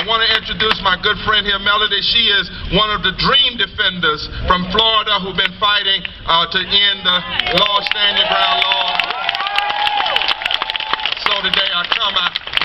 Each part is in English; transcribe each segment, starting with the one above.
I want to introduce my good friend here, Melody. She is one of the dream defenders from Florida who've been fighting to end the law, stand your ground law. So today I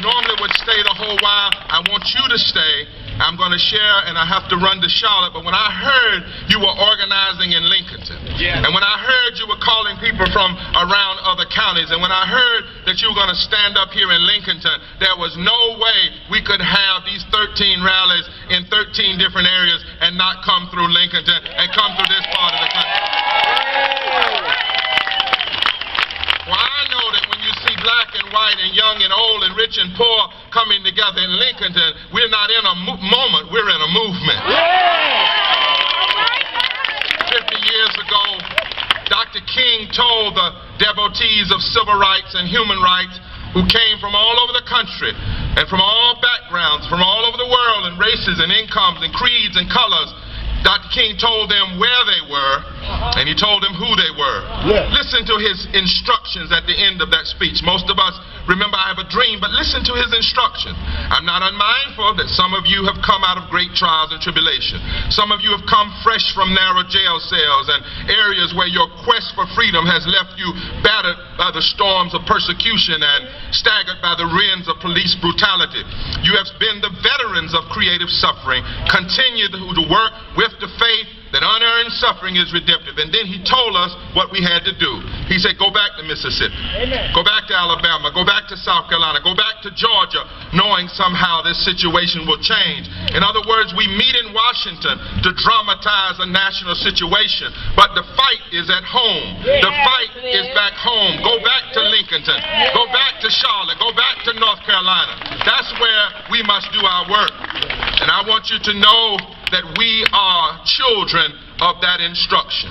normally would stay the whole while. I want you to stay. I'm going to share, and I have to run to Charlotte, but when I heard you were organizing in Lincolnton, and when I heard you were calling people from around other counties, and when I heard that you were going to stand up here in Lincolnton, there was no way we could have these 13 rallies in 13 different areas and not come through Lincolnton and come through this part of the country. Well, I know that when you see black and white and young and old and rich and poor coming together in Lincolnton, we're not in a moment, we're in a movement. 50 years ago, Dr. King told the devotees of civil rights and human rights who came from all over the country and from all backgrounds, from all over the world, and races and incomes and creeds and colors, Dr. King told them where they were, and he told them who they were. Listen to his instructions at the end of that speech. Most of us remember I have a dream, but listen to his instruction. I'm not unmindful that some of you have come out of great trials and tribulation. Some of you have come fresh from narrow jail cells and areas where your quest for freedom has left you battered by the storms of persecution and staggered by the winds of police brutality. You have been the veterans of creative suffering. Continue to work with the faith that unearned suffering is redemptive. And then he told us what we had to do. He said, go back to Mississippi. Amen. Go back to Alabama. Go back to South Carolina. Go back to Georgia, knowing somehow this situation will change. In other words, we meet in Washington to dramatize a national situation, but the fight is at home. The fight is back home. Go back to Lincolnton. Go back to Charlotte. Go back to North Carolina. That's where we must do our work. And I want you to know that we are children of that instruction.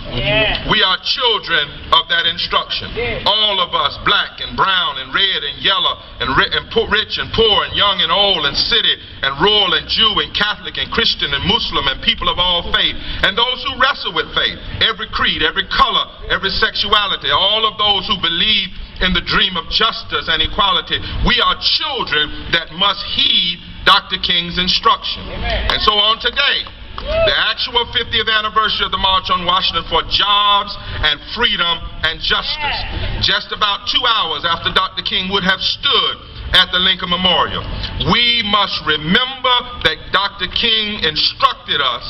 We are children of that instruction. All of us, black and brown and red and yellow and rich and poor and young and old and city and rural and Jew and Catholic and Christian and Muslim and people of all faith and those who wrestle with faith, every creed, every color, every sexuality, all of those who believe in the dream of justice and equality. We are children that must heed Dr. King's instruction. And so on today, the actual 50th anniversary of the March on Washington for Jobs and Freedom and Justice, just about 2 hours after Dr. King would have stood at the Lincoln Memorial, we must remember that Dr. King instructed us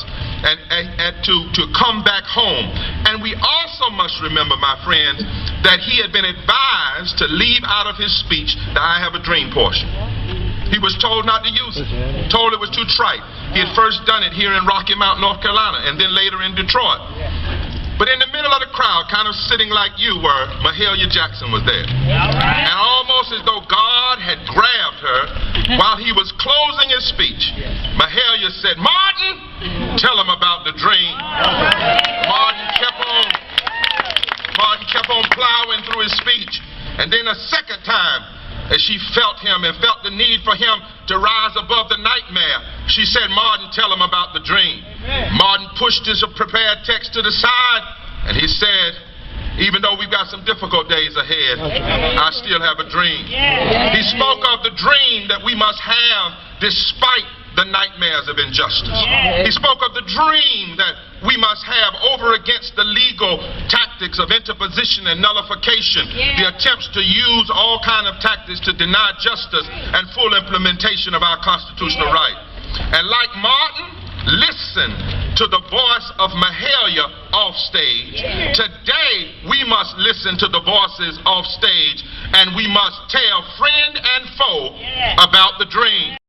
to come back home. And we also must remember, my friends, that he had been advised to leave out of his speech the I have a dream portion. He was told not to use it, told it was too trite. He had first done it here in Rocky Mount, North Carolina, and then later in Detroit. But in the middle of the crowd, kind of sitting like you were, Mahalia Jackson was there. And almost as though God had grabbed her while he was closing his speech, Mahalia said, Martin, tell him about the dream. Martin kept on plowing through his speech. And then a second time, as she felt him and felt the need for him to rise above the nightmare, she said, Martin, tell him about the dream. Martin pushed his prepared text to the side, and he said, even though we've got some difficult days ahead, I still have a dream. He spoke of the dream that we must have despite the nightmares of injustice. He spoke of the dream that we must have over against the legal tactics of interposition and nullification, the attempts to use all kinds of tactics to deny justice and full implementation of our constitutional right. And like Martin, listen to the voice of Mahalia off stage. Today, we must listen to the voices off stage, and we must tell friend and foe about the dream.